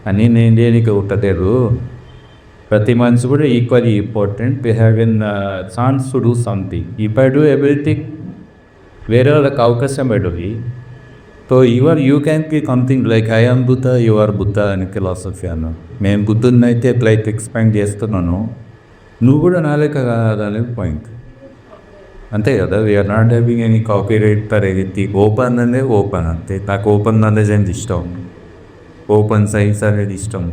అని నేను దేనికి ఉండలేదు. ప్రతి మనిషి కూడా equally important. We have an chance to do something. If I do everything, వేరే వాళ్ళకి అవకాశం పెట్టవి. So you can be something like I am Buddha, you are Buddha అని ఫిలాసఫీ అన్న. మేము బుద్ధుని అయితే లైక్ ఎక్స్పాండ్ చేస్తున్నాను, నువ్వు కూడా నా లెక్క కాదనేది పాయింట్. అంతే కదా. We are not having any copyright for anything. Open అనేది ఓపెన్ అంతే. నాకు ఓపెన్ నాలెడ్జ్ అనేది ఇష్టం, ఓపెన్ సైన్స్ అనేది ఇష్టం.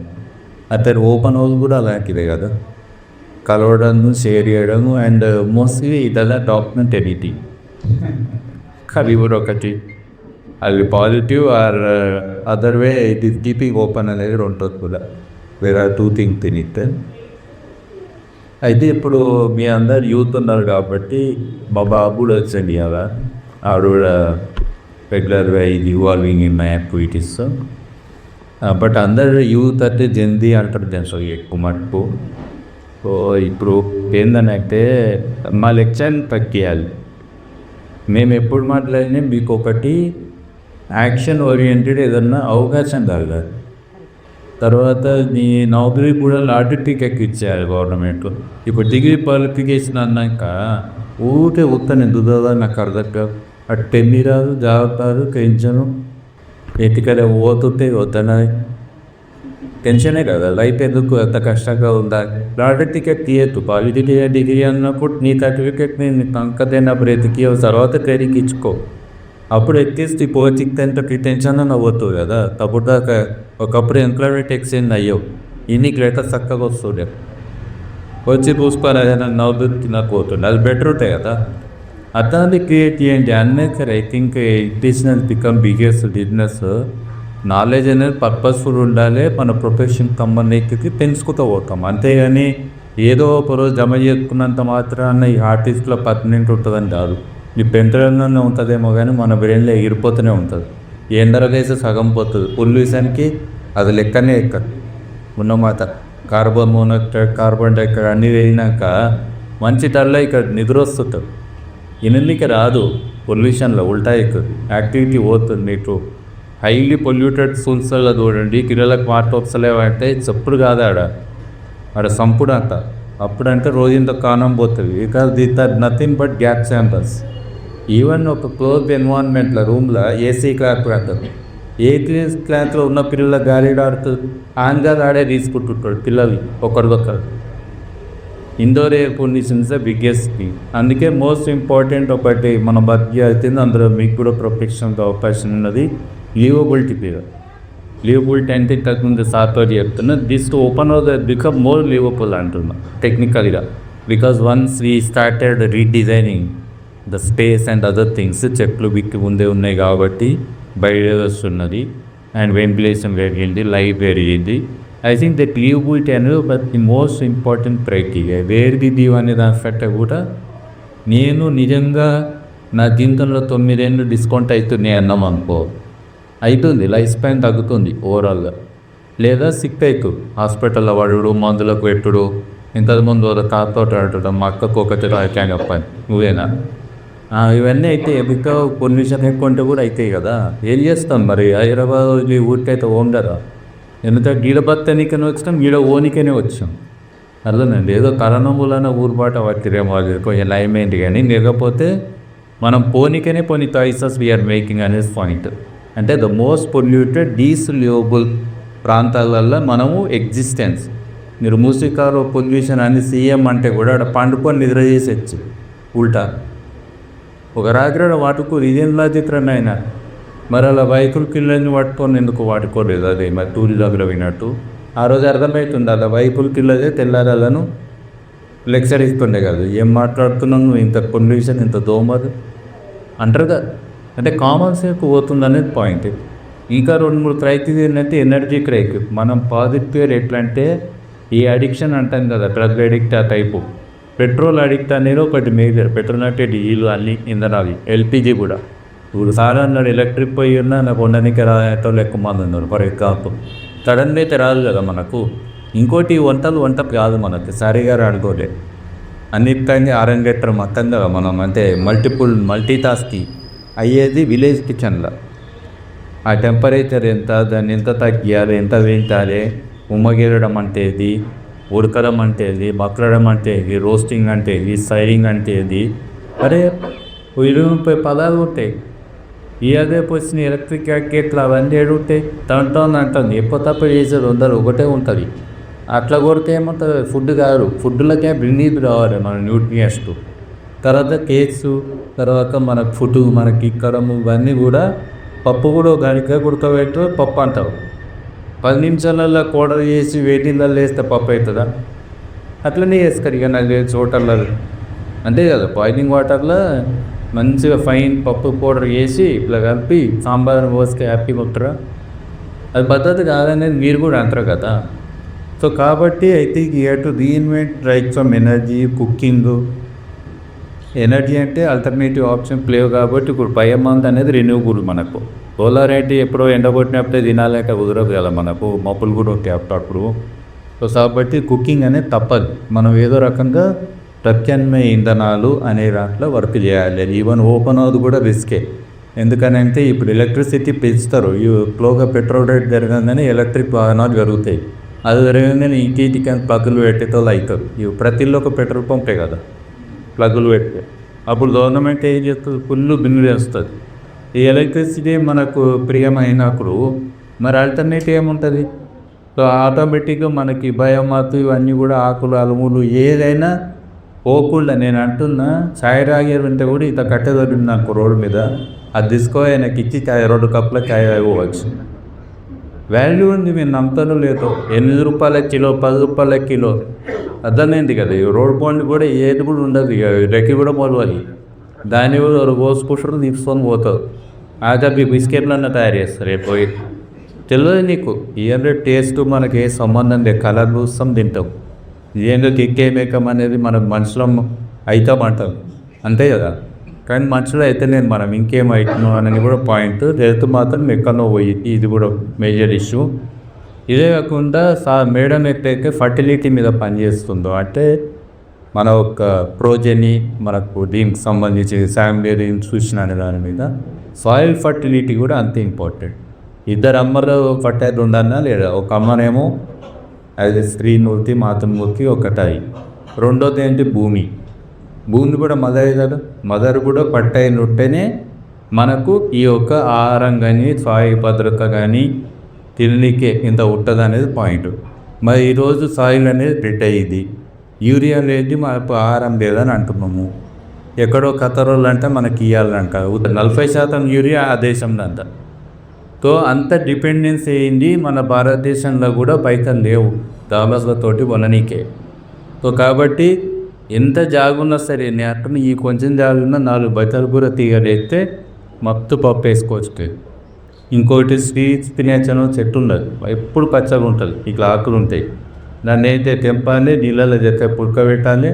అయితే ఓపెన్ హౌస్ కూడా అలాంటిదే కదా, కలవడం, షేర్ చేయడం, అండ్ మోస్ట్లీ ఇదలా డాక్యుమెంట్ ఎడిటింగ్. అది కూడా ఒకటి, అది positive or other way it is keeping open అనేది ఉంటుంది కూడా. Where are two things in it. అయితే ఇప్పుడు మీ అందరు యూత్ ఉన్నారు కాబట్టి మా బాబు కూడా వచ్చండి కదా, ఆవిడ కూడా రెగ్యులర్గా ఇది evolving in my activities. But అందరు యూత్ అంటే జల్దీ అంటారు తెలుసు ఎక్కువ మటుకు. సో ఇప్పుడు ఏందనంటే మా లెక్చర్ తగ్గియాలి. మేము ఎప్పుడు మాట్లాడినా మీకు ఒకటి యాక్షన్ ఓరియంటెడ్ ఏదన్నా అవకాశం కలగాలి. తర్వాత నీ నౌకరీ కూడా లాటరీకి ఎక్కిచ్చేయాలి గవర్నమెంట్. ఇప్పుడు డిగ్రీ క్వాలిఫికేషన్ అన్నాక ఊరికే ఉత్తని దుదా నాకు అర్థం కాదు. అటు టెన్ని రాదు, జాగ్రత్త టెన్షను, ఎటుకలే పోతుంటే వద్దన టెన్షనే కదా. లైఫ్ ఎందుకు ఎంత కష్టంగా ఉందా. లాటరీ టికెట్ తీయద్దు. పాలిటికల్ డిగ్రీ అన్నప్పుడు నీ సర్టిఫికెట్ నేను కంకతైనప్పుడు ఎతికి తర్వాత ట్రైనింగ్ ఇచ్చుకో. అప్పుడు ఎక్కిస్తే ఇప్పుడు చిక్తంత టెన్షన్ అని అవ్వద్దు కదా. అప్పుడు దాకా ఒకప్పుడు ఎంప్లాయ్మెంట్ ఎక్స్చేంజ్ అయ్యావు, ఇన్నికి లెటర్ చక్కగా వస్తుండే, వచ్చి చూసుకోవాలి నన్ను నవ్వుకి నాకు పోతుండే, అది బెటర్ ఉంటాయి కదా. అట్లాంటి క్రియేట్ చేయండి. Unnecessary I think business become biggest business. Knowledge అనేది పర్పస్ఫుల్ ఉండాలి. మన ప్రొఫెషన్ సంబంధించి పెంచుకుంటూ పోతాం. అంతేగాని ఏదో ఒకరోజు జమ చేసుకున్నంత మాత్రాన ఈ ఆర్టిస్ట్లో పర్మనెంట్ ఉంటుందని కాదు. ఈ పెంటలోనే ఉంటుందేమో కానీ మన బ్రెయిన్లో ఎగిరిపోతూనే ఉంటుంది. ఎండరగేసి సగం పోతుంది. పొల్యూషన్కి అది లెక్కనే ఎక్కదు ఉన్నమాట. కార్బన్ మోనాక్సైడ్, కార్బన్ డైఆక్సైడ్ అన్నీ వేయినాక మంచి టర్లో ఇక్కడ నిద్ర వస్తుంటుంది. ఎనిమిదికి రాదు పొల్యూషన్లో, ఉల్టా ఎక్కుతుంది, యాక్టివిటీ పోతుంది. మీకు హైలీ పొల్యూటెడ్ సోర్స్లో చూడండి, కిలోలకు మాట వస్తలేవంటే చెప్పుడు కాదు, ఆడ సంపుడు అంట. అప్పుడంటే రోజంత కానం పోతుంది. Because these are nothing but gap samples. Even ఒక క్లోజ్ ఎన్వైరన్మెంట్లో రూమ్లో ఏసీ క్లాత్ పెడతారు. ఏసీ క్లాత్లో ఉన్న పిల్లల గాలిలో ఆడుతుంది, ఆన్గా ఆడే తీసుకుంటుంటాడు పిల్లలు ఒకరిదొకరు. Indoor air pollutions biggest thing. అందుకే మోస్ట్ ఇంపార్టెంట్ ఒకటి మన బతికి అవుతుంది. అందులో మీకు కూడా ప్రొఫెషనల్ అవకాశం ఉన్నది. లీవబిలిటీ పీరియడ్. లీవబిలిటీ అంటే ఇంతకుముందు సాఫ్ట్వేర్ చెప్తున్నా, this to open out become more livable అంటున్నా టెక్నికల్గా. Because once we started redesigning the space and other things, చెట్లు బిక్కి ముందే ఉన్నాయి కాబట్టి బయట వస్తున్నది, అండ్ వెంటిలేషన్ పెరిగింది, లైట్ పెరిగింది. ఐ థింక్ దట్ లీవబిలిటీ అనేది but the most important criteria. Where the live అనే దానికంటే కూడా నేను నిజంగా నా జీవితంలో 9 ఏళ్ళు డిస్కౌంట్ అవుతున్నాయి అన్నాం అనుకో, అవుతుంది, లైఫ్ స్పాన్ తగ్గుతుంది ఓవరాల్గా. లేదా సిక్ అవుతుంది, హాస్పిటల్లో పడుడు, మందులకు పెట్టుడు. ఇంతకుముందు తాతో ఆడటం, మా అక్కకు ఒకటి రాయకాయ చెప్పాను, నువ్వేనా? ఇవన్నీ అయితే ఇంకా పొల్యూషన్ ఎక్కువ ఉంటే కూడా అవుతాయి కదా. ఏం చేస్తాం మరి. హైదరాబాద్ ఊరికైతే ఉండరా. ఎందుకంటే గీడ బతనికనే వచ్చినాం, గీడ ఓనికనే వచ్చాం. అర్థనండి. ఏదో కరోనా మూలన ఊరుబాట పట్టిరేమో, అది కొంచెం లైమైంది. కానీ లేకపోతే మనం పోనీకనే పోనీ చాయిసెస్ వీఆర్ మేకింగ్ అనేది పాయింట్. అంటే ద మోస్ట్ పొల్యూటెడ్ డీసల్యూబుల్ ప్రాంతాలలో మనము ఎగ్జిస్టెన్స్. మీరు మూసికాలో పొల్యూషన్ అని సీఎం అంటే కూడా అక్కడ పండుకొని నిద్ర చేసేచ్చు ఉల్టా. ఒక రాత్రి వాటుకు ఇదేం లాజిక్ రన్ అయినా మరి అలా బైకులు కిళ్ళని పట్టుకొని ఎందుకు వాడుకోలేదు. అదే మరి టూరిజంలో వినట్టు ఆ రోజు అర్థమవుతుంది. అలా బైకులు కిళ్ళదే తెల్లారాలను లెక్చర్ ఇస్తుండే కాదు. ఏం మాట్లాడుతున్నాను, ఇంత పొల్యూషన్, ఇంత దోమలు అంటారు కదా. అంటే కామన్ సెన్స్ పోతుంది అనేది పాయింట్. ఇంకా 2-3 క్రైటీరియా ఏంటంటే ఎనర్జీ క్రైక్. మనం పాజిటివ్ ఎట్లా అంటే ఈ అడిక్షన్ అంటాం కదా, డ్రగ్ అడిక్ట్ ఆ టైపు. పెట్రోల్ అడిక్ట్ అనేది ఒకటి మేజర్. పెట్రోల్ అంటే డీజిల్ అన్నీ ఇంధనాలు, ఎల్పిజి కూడా. ఇప్పుడు సార్ అన్నాడు ఎలక్ట్రిక్ పోయి ఉన్నా నాకు ఉండడానికి రాతో ఎక్కువ మంది ఉన్నారు ఫర్ ఎగ్జాంపుల్. సడన్గా అయితే రాదు కదా మనకు. ఇంకోటి వంట కాదు మనకి, సరిగా అనుకోలే. అన్నిటికీ ఆరంగేట్రం మొత్తం కదా మనం. అంటే మల్టీ టాస్కింగ్ అయ్యేది విలేజ్ కిచెన్లో. ఆ టెంపరేచర్ ఎంత, దాన్ని ఎంత తగ్గియాలి, ఎంత పెంచాలి, ఉమ్మగీరడం అంటే ఏది, ఉడకడం అంటే ఏది, మక్కడం అంటే ఏది, రోస్టింగ్ అంటే ఏది, సైరింగ్ అంటే ఏది, అరే 20-30 పదాలు ఉంటాయి. ఈ అదే వచ్చిన ఎలక్ట్రిక్ క్యాకెట్లు అవన్నీ ఏడుంటాయి. దాంట్లో అంటుంది ఎప్పుడు తప్ప చేసేది వందలు ఒకటే ఉంటుంది. అట్లా కొడితే ఏమంటుంది, ఫుడ్ కాదు, ఫుడ్లకే బ్రినీది రావాలి మన న్యూట్రియంట్స్. తర్వాత కేక్స్, తర్వాత మనకు ఫుడ్ మనకి ఇక్కడము ఇవన్నీ కూడా పప్పు కూడా గరిక ఉడకబెట్టు పప్పు అంటారు. 10 నిమిషాలలో కోడలు చేసి వేడి నీళ్ళల్లో వేస్తే పప్పు అవుతుందా? అట్లనే చేస్తారు ఇక నాకు తెలిసి హోటళ్ళలో. అంతే కదా, బాయిలింగ్ వాటర్లో మంచిగా ఫైన్ పప్పు పౌడర్ వేసి ఇట్లా కలిపి సాంబార్ పోసుకొని హ్యాపీగా ఉంటారా? అది పద్ధతి కాదనేది మీరు కూడా అంటారు కదా. సో కాబట్టి I think you have to reinvent types of energy, cooking. Energy అంటే ఆల్టర్నేటివ్ ఆప్షన్ లేవు కాబట్టి ఇప్పుడు బయోమాస్ అనేది రెన్యూబుల్. మనకు సోలార్ అయితే ఎప్పుడో ఎండగొట్టినప్పుడే తినాలంటే కుదరదు కదా, మనకు మప్పులు కూడా ఉంటాయి అప్పుడప్పుడు. సో కాబట్టి కుకింగ్ అనేది తప్పదు. మనం ఏదో రకంగా ప్రత్యామ్నాయ ఇంధనాలు అనే దాంట్లో వర్క్ చేయాలి. ఈవెన్ ఓపెన్ అవుట్ కూడా రిస్కే. ఎందుకనంటే ఇప్పుడు ఎలక్ట్రిసిటీ పెంచుతారు, ఫ్లోగా పెట్రోల్ రేట్ జరగగానే ఎలక్ట్రిక్ వాహనాలు జరుగుతాయి. అది జరగగానే ఇంటికి ప్లగ్గులు పెట్టేటోళ్ళు అవుతారు. ఇవి ప్రతిలో ఒక పెట్రోల్ పంపే కదా ప్లగ్గులు పెడితే. అప్పుడు గవర్నమెంట్ ఏం చేస్తుంది, ఫుల్ బిల్లు వేస్తుంది. ఈ ఎలక్ట్రిసిటీ మనకు ప్రియమైనప్పుడు మరి ఆల్టర్నేటివ్ ఏముంటుంది? సో ఆటోమేటిక్గా మనకి బయోమాస్ ఇవన్నీ కూడా ఆకులు అలుములు ఏదైనా పోకుండా, నేను అంటున్నా చాయ్ రాగేరు ఉంటే కూడా ఇంత కట్టెదొరింది నాకు రోడ్డు మీద, అది తీసుకో ఆయనకి ఇచ్చి 2 కప్పుల చాయ్ ఇవ్వచ్చు. వాల్యూ ఉంది, మీరు నమ్మతానో లేదో. 8 రూపాయల కిలో, 10 రూపాయల కిలో అర్థమైంది కదా. ఈ రోడ్ బాండ్ కూడా ఏది కూడా ఉండదు, ఇక రెక్కి కూడా మొదలు. దాన్ని కూడా పోసుకుంటారు, తీసుకొని పోతారు. ఆఖరికి బిస్కెట్లన్నా తయారు చేస్తారు. పోయి తెలియదు నీకు ఏంటో టేస్ట్ మనకి ఏ సంబంధం లేదు, కలర్ చూస్తాం తింటాం. ఏంటో కిక్కేమేకం అనేది మనం మనుషులం అవుతామంటాం అంతే కదా. కానీ మనుషులు అయితే నేను మనం ఇంకేం అవుతున్నాం అనేది కూడా పాయింట్. రైతు మాత్రం ఎక్కడో పోయి, ఇది కూడా మేజర్ ఇష్యూ. ఇదే కాకుండా మేడం ఎట్లయితే ఫర్టిలిటీ మీద పనిచేస్తుందో, అంటే మన ఒక ప్రోజెని మనకు దీనికి సంబంధించి ఫ్యామిలీ ఇన్స్టిట్యూషన్ అనే దాని మీద సాయిల్ ఫర్టిలిటీ కూడా అంతే ఇంపార్టెంట్. 2 అమ్మలు ఫర్టైల్ ఉండన్నా లేదా, ఒక అమ్మనేమో అది స్త్రీమూర్తి మాతృమూర్తి ఒకటాయి. రెండోది ఏంటి, భూమి కూడా మదర్ కూడా పట్టైన ఉంటేనే మనకు ఈ యొక్క ఆహారం కానీ సాయి భద్రత కానీ తిననీకే ఇంత ఉంటుంది అనేది పాయింట్. మరి ఈరోజు సాయిల్ అనేది డెడ్ అయ్యింది, యూరియా లేదు, మనకు ఆహారం లేదని అంటున్నాము. ఎక్కడో ఖతరోళ్ళు అంటే మనకి ఇవ్వాలంట 40% యూరియా ఆ దేశంలో అంట. సో అంత డిపెండెన్స్ అయ్యింది మన భారతదేశంలో కూడా పైసలు లేవు డాలర్లతోటి కొననీకే. సో కాబట్టి ఎంత జాగున్నా సరే నేను అట్లా ఈ కొంచెం జాగున్నా 4 బయటలు కూడా తీయలేస్తే మత్తు పప్పు వేసుకోవచ్చు. ఇంకోటి స్పినాచ్ చెట్టు ఉండదు, ఎప్పుడు పచ్చగా ఉంటుంది, ఇట్లా ఆకులు ఉంటాయి. దాన్ని అయితే తెంపాలి, నీళ్ళలో చేస్తే పుడకబెట్టాలి.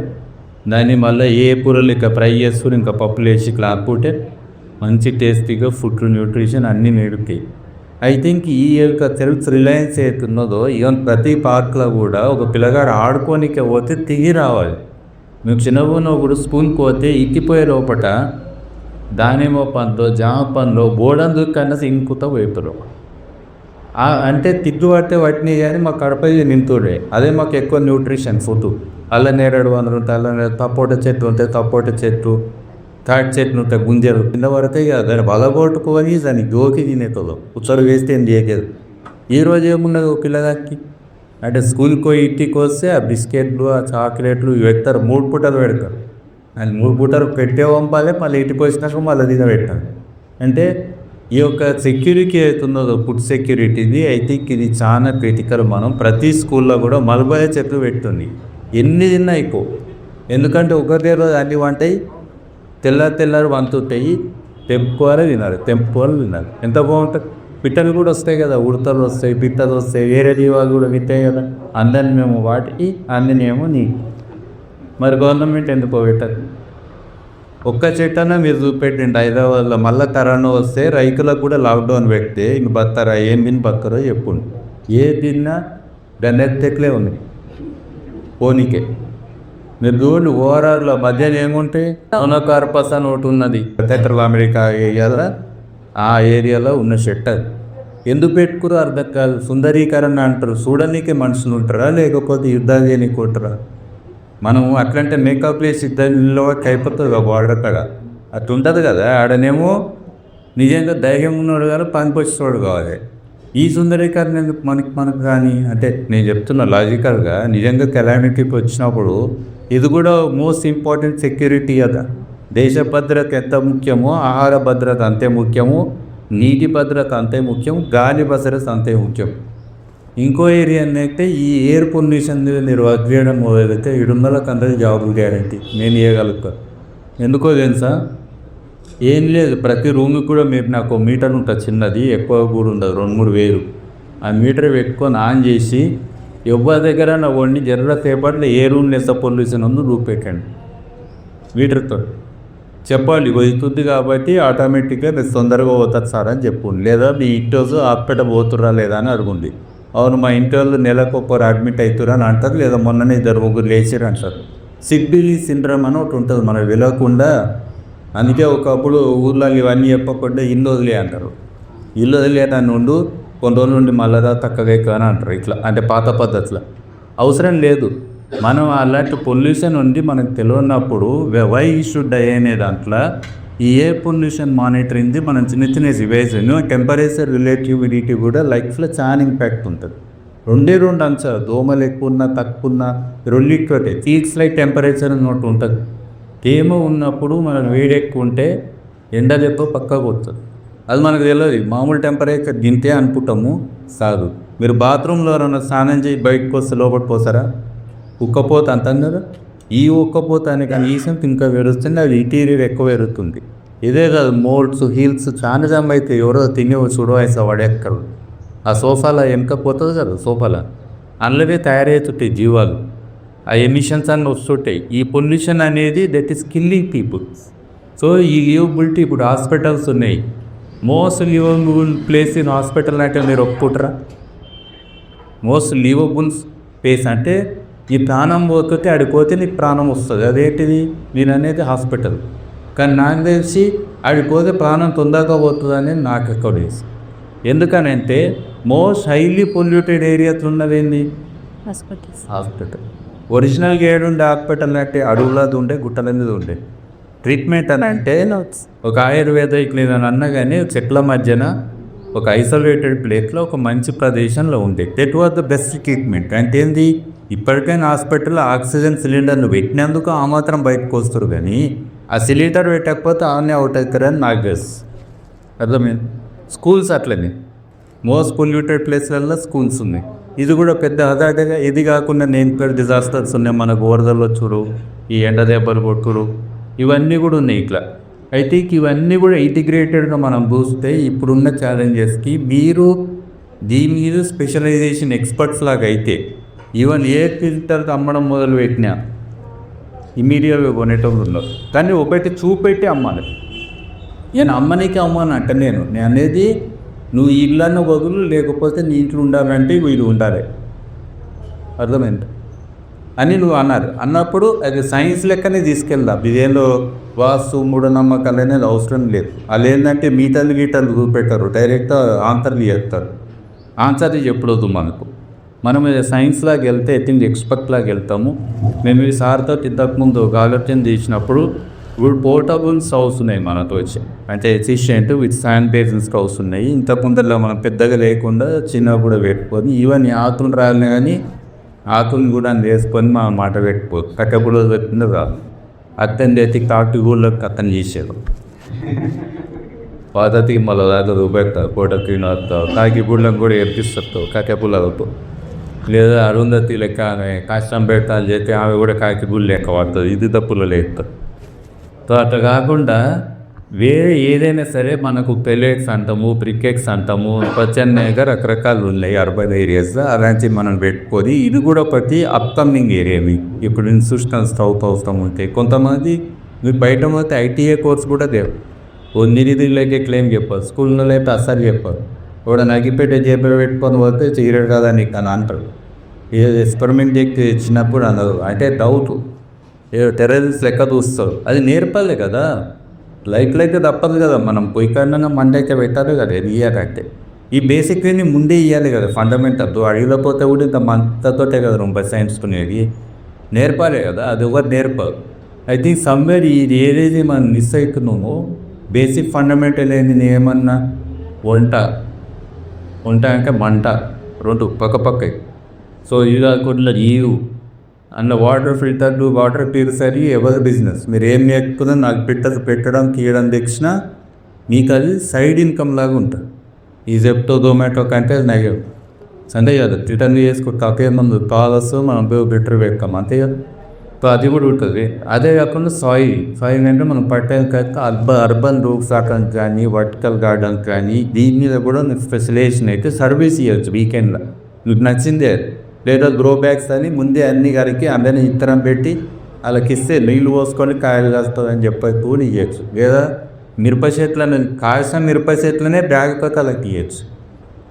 దాన్ని మళ్ళీ ఏ కూరలు ఇక ఫ్రై చేసుకుని ఇంకా పప్పులు వేసి ఇట్లా ఆపుకుంటే మంచి టేస్టీగా ఫుడ్ న్యూట్రిషన్ అన్నీ నేడుతాయి. ఐ థింక్ ఈ యొక్క సెల్ఫ్ రిలయన్స్ అవుతున్నదో, ఈవెన్ ప్రతి పార్క్లో కూడా ఒక పిల్లగాడు ఆడుకోనికే పోతే తిరిగి రావాలి. మేము చిన్నప్పుడు స్పూన్ పోతే ఇక్కిపోయే లోపల దానిమ్మ పండ్లో, జామ పండ్లో బోడందు కన్నా ఇంకుతా పోతారు. అంటే తిట్టు పడితే వాటిని కానీ మాకు కడప నింతుడే, అదే మాకు ఎక్కువ న్యూట్రిషన్ ఫుడ్. అల్లనేరేడు వందలు ఉంటాయి, అల్లనేరేడు సపోటా చెట్టు ఉంటాయి, సపోటా చెట్టు, తాటి చెట్లు ఉంటాయి, గుంజలు కింద పడితే దాన్ని బలగొట్టుకొని దాన్ని జోకి తినేతో ఉచ్చరు వేస్తే ఏం చేయలేదు. ఈరోజు ఏమున్నది ఒక పిల్లగానికి అంటే స్కూల్కి పోయి ఇంటికి వస్తే ఆ బిస్కెట్లు, ఆ చాక్లెట్లు పెడతారు, 3 పూటలు పెడతారు. అది 3 పూటలు పెట్టే పంపాలి, మళ్ళీ ఇంటికి వచ్చినాక మళ్ళీ తినబెట్టాలి. అంటే ఈ యొక్క సెక్యూరిటీ అవుతున్నదో ఫుడ్ సెక్యూరిటీది ఐ థింక్ ఇది చాలా క్రిటికల్. మనం ప్రతి స్కూల్లో కూడా మలబాయ చెట్లు పెడుతుంది, ఎన్ని తిన్నా ఎక్కువ. ఎందుకంటే ఒకటే రోజు అన్ని వంటాయి, తెల్లారు వంతుంటాయి, తెంపుకోవాలి తినాలి. ఎంత బాగుంటుంది. పిట్టలు కూడా వస్తాయి కదా, ఉడతలు వస్తాయి, పిట్టలు వస్తాయి, వేరే జీవాలు కూడా వింటాయి కదా. అందరిని మేము వాటికి అందరినేమో నీకు. మరి గవర్నమెంట్ ఎందుకో పెట్టదు? ఒక్క చెట్టన్నా మీరు చూపెట్టండి హైదరాబాద్లో. మళ్ళీ కరోనా వస్తే రైతులకు కూడా లాక్డౌన్ పెడితే ఇంక బతారా, ఏం తిని బతారో చెప్పుండి. ఏ తిన్నా గన్నెత్తెక్లే ఉంది పోనీకే. మీరు చూడండి ఓఆర్ఆర్లో మధ్యాహ్నం ఏముంటాయి, కార్పస్ అని ఒకటి ఉన్నది, ఉత్తర అమెరికా ఏరియాలో, ఆ ఏరియాలో ఉన్న చెట్టు అది. ఎందుకు పెట్టుకురో అర్థం కాదు. సుందరీకరణ అంటారు, చూడనీకే మనుషులు ఉంటారా లేకపోతే యుద్ధాలు చేయనీకి ఉంటారా? మనం అట్లంటే మేకప్ వేసి యుద్ధంలో అయిపోతుంది వాడకగా అట్లా ఉంటుంది కదా. ఆడనేమో నిజంగా ధైర్యం ఉన్నాడు కానీ పనికొచ్చేవాడు కావాలి. ఈ సుందరీకరణ ఎందుకు మనకు కానీ అంటే నేను చెప్తున్నా లాజికల్గా. నిజంగా కెలామిటీకి వచ్చినప్పుడు ఇది కూడా మోస్ట్ ఇంపార్టెంట్ సెక్యూరిటీ కదా. దేశ భద్రత ఎంత ముఖ్యమో ఆహార భద్రత అంతే ముఖ్యము, నీటి భద్రత అంతే ముఖ్యం, గాలి భద్రత అంతే ముఖ్యం. ఇంకో ఏరియా అయితే ఈ ఎయిర్ పొల్యూషన్ మీరు వర్క్ చేయడం మొదలైతే 700కి అందరికీ జాబులు గ్యారంటీ నేను ఇవ్వగలుగుతా. ఎందుకో తెలుసా? ఏం లేదు, ప్రతి రూమ్కి కూడా మీరు నాకు మీటర్ ఉంటుంది చిన్నది, ఎక్కువ కూడా ఉండదు, 2-3 వేలు. ఆ మీటర్ పెట్టుకొని ఆన్ చేసి ఎవరి దగ్గర నా వండి జర్ర సేపట్లో ఏ రూమ్ లెస్ పొల్యూషన్ ఉందో రూపెట్టండి మీటర్తో చెప్పాలి. అవుతుంది కాబట్టి ఆటోమేటిక్గా మీరు తొందరగా పోతుంది సార్ అని చెప్పు. లేదా మీ ఇంటి హాస్పిటల్ పోతురా లేదా అని అడుగుండి. అవును మా ఇంటి వాళ్ళు నెలకు ఒక్కరు అడ్మిట్ అవుతురా అని అంటారు, లేదా మొన్ననే 2 లేచారు అంటారు. సిక్ డిలీజ్ సిండ్రోమ్ అని ఒకటి ఉంటుంది మనకు వెళ్ళకుండా. అందుకే ఒకప్పుడు ఊర్లో ఇవన్నీ చెప్పకుండా ఇల్లు వదిలే అంటారు. ఇల్లు వదిలేదాన్ని ఉండు కొన్ని రోజుల నుండి మళ్ళా తక్కగా ఎక్కువ అని అంటారు. ఇట్లా అంటే పాత పద్ధతిలో అవసరం లేదు. మనం అలాంటి పొల్యూషన్ ఉంది మనకు తెలియనప్పుడు వై షుడ్ అనే దాంట్లో ఈ ఎయిర్ పొల్యూషన్ మానిటరింగ్ది మనం చిన్న చిన్న డివైజెస్ టెంపరేచర్ రిలేటివిటీ కూడా లైఫ్లో చాలా ఇంపాక్ట్ ఉంటుంది. 2 అంశాలు, దోమలు ఎక్కువ ఉన్నా తక్కువ ఉన్నా రెండింటితోటే ఫీల్స్ లైక్ టెంపరేచర్ అన్నట్టు ఉంటుంది. తేమ ఉన్నప్పుడు మనకు వేడి ఎక్కువ ఉంటే ఎండ దెబ్బ పక్కకు వస్తుంది. అది మనకు తెలియదు. మామూలు టెంపరేచర్ గింతే అనుకుంటాము, కాదు. మీరు బాత్రూంలో ఎవరైనా స్నానం చేసి బయటకు వస్తే లోపలికి పోసారా? ఉక్కపోత అంటాం కదా. ఈ ఉక్కపోత అని కానీ ఈసెంట్ ఇంకా పెరుగుతుంది, అది ఇంటీరియర్ ఎక్కువ పెరుగుతుంది. ఇదే కాదు, మోల్డ్స్ హీల్స్ చాలా జమ్ అయితే ఎవరో తిని చూడవలసా వాడెక్కరు. ఆ సోఫాలో వెనకపోతుంది కదా, సోఫాలో అందులోనే తయారవుతుంటాయి జీవాలు. ఆ ఎమిషన్స్ అన్నీ వస్తుంటాయి. ఈ పొల్యూషన్ అనేది that is killing people. So ఈ లివబిలిటీ ఇప్పుడు హాస్పిటల్స్ ఉన్నాయి. Most liveable place in hospital అంటే మీరు ఒప్పుకుంటారా? మోస్ట్ లివబుల్ ప్లేస్ అంటే ఈ ప్రాణం పోతుంటే ఆడిపోతే నీకు ప్రాణం వస్తుంది. అదేంటిది మీరు అనేది హాస్పిటల్. కానీ నాకు తెలిసి ఆడిపోతే ప్రాణం తొందరగా పోతుంది అనేది నాకు ఎక్కువ తెలుసు. ఎందుకనంటే మోస్ట్ హైలీ పొల్యూటెడ్ ఏరియాస్ ఉన్నది ఏంది? హాస్పిటల్. ఒరిజినల్గా ఏడుండే హాస్పిటల్ అంటే అడవులది ఉండే, గుట్టల మీద ఉండే. ట్రీట్మెంట్ అని అంటే ఒక ఆయుర్వేద ఇట్లా అన్నా కానీ చెట్ల మధ్యన ఒక ఐసోలేటెడ్ ప్లేస్లో ఒక మంచి ప్రదేశంలో ఉండే that was the best treatment. అంటే ఏంది? ఇప్పటికైనా హాస్పిటల్లో ఆక్సిజన్ సిలిండర్ను పెట్టినందుకు ఆ మాత్రం బయటకు వస్తారు, కానీ ఆ సిలిండర్ పెట్టకపోతే ఆనే అవుట్ అవుతారని నాకు తెలుసు. అర్థమైంది? స్కూల్స్ అట్లనే మోస్ట్ పొల్యూటెడ్ ప్లేస్లలో స్కూల్స్ ఉన్నాయి. ఇది కూడా పెద్ద హజార్డ్గా. ఇది కాకుండా నేచురల్ డిజాస్టర్స్ ఉన్నాయి, మనకు వరదలు వచ్చురు, ఈ ఎండ దెబ్బలు కొట్టురు, ఇవన్నీ కూడా ఉన్నాయి ఇట్లా. అయితే ఇవన్నీ కూడా ఇంటిగ్రేటెడ్గా మనం చూస్తే ఇప్పుడున్న ఛాలెంజెస్కి మీరు దీని మీద స్పెషలైజేషన్ ఎక్స్పర్ట్స్ లాగా అయితే ఈవెన్ ఏ ఫిల్టర్ అమ్మడం మొదలు పెట్టినా ఇమీడియట్గా కొనేటోళ్ళు ఉన్నారు. కానీ ఒకటి చూపెట్టి అమ్మాలి. నేను అమ్మనికి అమ్మని అంటే నేను అనేది నువ్వు ఇళ్ళన్న వదులు, లేకపోతే నీ ఇంట్లో ఉండాలంటే వీడు ఉండాలి. అర్థమైంది అని నువ్వు అన్నప్పుడు అది సైన్స్ లెక్కనే తీసుకెళ్దాం. ఇదేందో వాస్తు మూఢనమ్మకాలు అనేది అవసరం లేదు. వాళ్ళు ఏంటంటే మీటర్లు గీటర్లు చూపెట్టారు, డైరెక్ట్గా ఆన్సర్లు చేస్తారు. ఆన్సర్లు చెప్పలేదు మనకు. మనం సైన్స్ లాగా వెళ్తే ఎత్తింది ఎక్స్పర్ట్ లాగా వెళ్తాము. మేము ఈ సార్తో ఇంతకుముందు ఒక ఆలోచన చేసినప్పుడు ఇప్పుడు పోర్టబుల్ స్టవ్స్ ఉన్నాయి మనతో వచ్చి, అంటే efficient with sand basin stoves ఉన్నాయి. ఇంతకుముందులో మనం పెద్దగా లేకుండా చిన్నగా కూడా పెట్టుకొని ఈవెన్ ఆకులు రాలని కానీ ఆకులను కూడా వేసుకొని మా మాట పెట్టుకోదు. కట్టెపులో పెట్టింది రాదు. అతని చేతి కాకి గూళ్ళకి అతను చేసారు పద్ధతికి మళ్ళీ దాంట్లో చూపెడతారు. పూటకి కాకి గూళ్ళకి కూడా ఎరిపిస్తారు కట్టెపులతో. లేదా అరుంధతి లెక్క ఆమె కష్టం పెడతాను చేస్తే ఆమె కూడా కాకి గుళ్ళు లెక్క పడుతుంది, ఇది తప్పులో లేస్తారు. సో అట్లా కాకుండా వేరే ఏదైనా సరే మనకు పెల్లెట్స్ అంటాము, బ్రికెట్స్ అంటాము, ప్రత్యామ్నాయంగా రకరకాలు ఉన్నాయి అర్బన్ ఏరియాస్లో. అలాంటివి మనం పెట్టుకొని ఇది కూడా ప్రతి అప్కమింగ్ ఏరియావి. ఇప్పుడు ఇన్స్టిట్యూషనల్ స్టవ్ అవసరం ఉంటాయి. కొంతమంది మీరు బయట పోతే ఐటీఐ కోర్స్ కూడా లేవు. నిధిలోకి క్లెయిమ్ చెప్పారు, స్కూల్లో అయితే అస్సలు చెప్పారు. కూడా నగిపెట్టే జేబు పెట్టుకొని పోతే చీరడు కదా నీకు అని అంటారు. ఏదో ఎక్స్పెరిమెంట్ ఇచ్చినప్పుడు అన్నారు. అంటే డౌట్ ఏదో టెర్రరిస్ట్ లెక్క చూస్తారు. అది నేర్పాలి కదా. లైఫ్లో అయితే తప్పదు కదా. మనం పొయ్యి కారణంగా మంట అయితే పెట్టాలి కదా రియర్ అంటే. ఈ బేసిక్ని ముందే ఇవ్వాలి కదా, ఫండమెంటల్. అడిగిలో పోతే కూడా ఇంత మంతతోటే కదా రొంబై సైన్స్కునేది నేర్పాలి కదా, అది ఒకటి నేర్పాలి. ఐ థింక్ సమ్వేర్ ఇది ఏదైతే మనం మిస్ అవుతున్నామో బేసిక్ ఫండమెంటల్ ఏంది ఏమన్నా వంట అంటే మంట రెండు పక్క. సో ఇది కాకుండా నీరు అండ్ వాటర్ ఫిల్టర్లు, వాటర్ ప్యూరిఫైరీ ఎవరి బిజినెస్. మీరు ఏం నేర్పుకున్నా నాకు పెట్టడం తీయడం తెచ్చినా మీకు అది సైడ్ ఇన్కమ్ లాగా ఉంటుంది. ఈ జెప్టో జొమాటో కంటే నెగటివ్ అంతే కదా, రిటర్న్ చేసుకుంటే తక్కువ మంది కాలర్స్ మనం బెటర్ పెడతాం అంతే కదా. సో అది కూడా ఉంటుంది. అదే కాకుండా సాయిల్ అంటే మనం పట్టేకైతే అర్బన్ రూఫ్స్ అక్కడ కానీ వర్టికల్ గార్డెన్ కానీ దీని మీద కూడా నీకు స్పెషలైజేషన్ అయితే సర్వీస్ ఇవ్వచ్చు వీకెండ్లో. నీకు నచ్చిందే లేదా గ్రో బ్యాగ్స్ అని ముందే అన్ని గారికి అందరినీ ఇత్తనం పెట్టి వాళ్ళకి ఇస్తే నీళ్ళు పోసుకొని కాయలు కాస్తుందని చెప్పి కూడా ఇవ్వచ్చు. లేదా మిరప చెట్లను కాసిన మిరప చెట్లనే బ్యాగ్ పక్క వాళ్ళకి ఇవ్వచ్చు.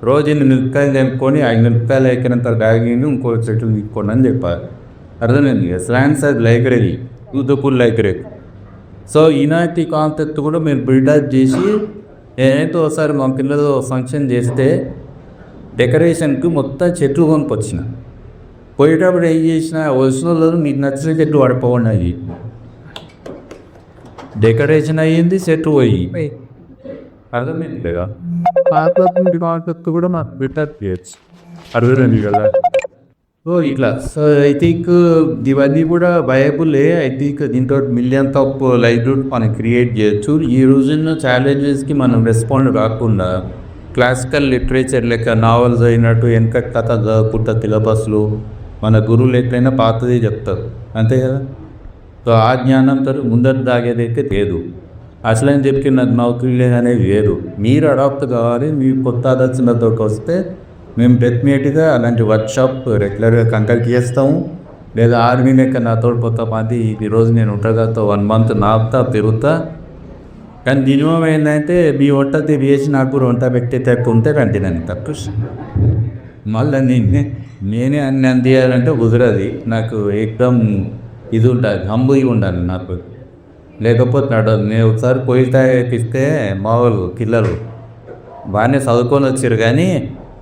రోజు ఇన్ని మిరపకాయలు తెంపుకొని 5 మిరపకాయలు ఎక్కినంత బ్యాగ్ ఇంకో చెట్లు తీసుకోండి అని చెప్పాలి. అర్థమైంది కదా. స్లాండ్స్ అది లైబ్రరీ, యూత్ఫుల్ లైబ్రరీ. సో ఈనాటి కాన్సెప్ట్ కూడా మీరు బిల్డప్ చేసి నేనైతే ఒకసారి మా పిల్లలు ఫంక్షన్ చేస్తే డెకరేషన్కి మొత్తం చెట్లు కొనుక్కొచ్చిన. పోయేటప్పుడు ఏం చేసిన వచ్చిన మీకు నచ్చిన చెట్లు పడిపోఉన్నాయి, డెకరేషన్ అయ్యింది, చెట్లు పోయి. అర్థమైంది కదా. కాన్సెప్ట్ కూడా మాకు బిల్డప్ చేయొచ్చు. అర్థమైంది కదా. సో ఇట్లా. సో ఐ థింక్ ఇవన్నీ కూడా వయబుల్లే. ఐ థింక్ దీంతో మిలియన్స్ ఆఫ్ లైవ్లీహుడ్ మనం క్రియేట్ చేయొచ్చు. ఈ రోజున్న ఛాలెంజెస్కి మనం రెస్పాండ్ కాకుండా క్లాసికల్ లిటరేచర్ లెక్క నావల్స్ అయినట్టు వెనక కథ చదువుకుంటా సిలబస్లు మన గురువులు ఎట్లయినా పాతది చెప్తారు అంతే కదా. సో ఆ జ్ఞానంతో ముందరు దాగేదైతే లేదు. అసలని చెప్పి నాకు నౌకరీ అనేది వేరు. మీరు అడాప్ట్ కావాలి. మీ కొత్త ఆలోచనలతోకి వస్తే మేము డెఫినెట్గా అలాంటి వర్క్షాప్ రెగ్యులర్గా కండక్ట్ చేస్తాము. లేదా ఆర్మీ లెక్క నాతో పోతాం. అది ఈరోజు నేను ఉంటాగాతో 1 month నాపుతా పెరుగుతా. కానీ మినిమం ఏంటంటే మీ వంట వేసి నాకు వంట పెట్టే తక్కువ ఉంటే రండి నన్ను తక్కువ. మళ్ళీ నేనే అన్ని అందియాలంటే కుదరది. నాకు ఏకదమ్ ఇది ఉంటుంది, హంబుగా ఉండాలి నాకు. లేకపోతే నడదు. నేను ఒకసారి పొయ్యి తాగిస్తే మా వాళ్ళు పిల్లలు బాగానే చదువుకొని వచ్చారు కానీ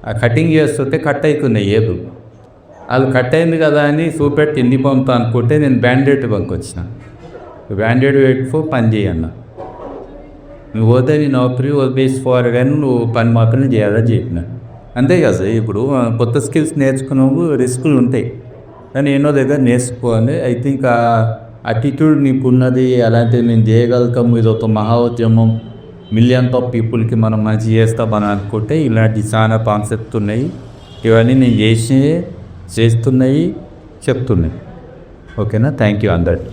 ఆ కటింగ్ చేస్తుంటే కట్ అవుతున్నాయి ఏదు. వాళ్ళు కట్ అయింది కదా అని చూపెట్టి ఎన్ని పంపుతా అనుకుంటే నేను బ్యాండేడ్ పంకొచ్చిన. బ్యాండేడ్ పెట్టుకో పని చేయన్న. నువ్వు పోతే నీ నౌకరీ వదిలేసిపోవాలి కానీ నువ్వు పని మాత్రం చేయాలని చెప్పిన. అంతే కదా. ఇప్పుడు కొత్త స్కిల్స్ నేర్చుకున్నావు, రిస్కులు ఉంటాయి కానీ ఎన్నో దగ్గర నేర్చుకోవాలి. ఐ థింక్ ఆ అటిట్యూడ్ నీకు ఉన్నది. అలాంటివి నేను చేయగలుగుతాము. ఇది ఒక మహోద్యమం, మిలియన్స్ ఆఫ్ పీపుల్కి మనం మంచి చేస్తామని అనుకుంటే ఇలాంటి చాలా కాన్సెప్ట్ ఉన్నాయి. ఇవన్నీ నేను చేస్తున్నాయి చెప్తున్నాయి. ఓకేనా. థ్యాంక్ యూ అందరికీ.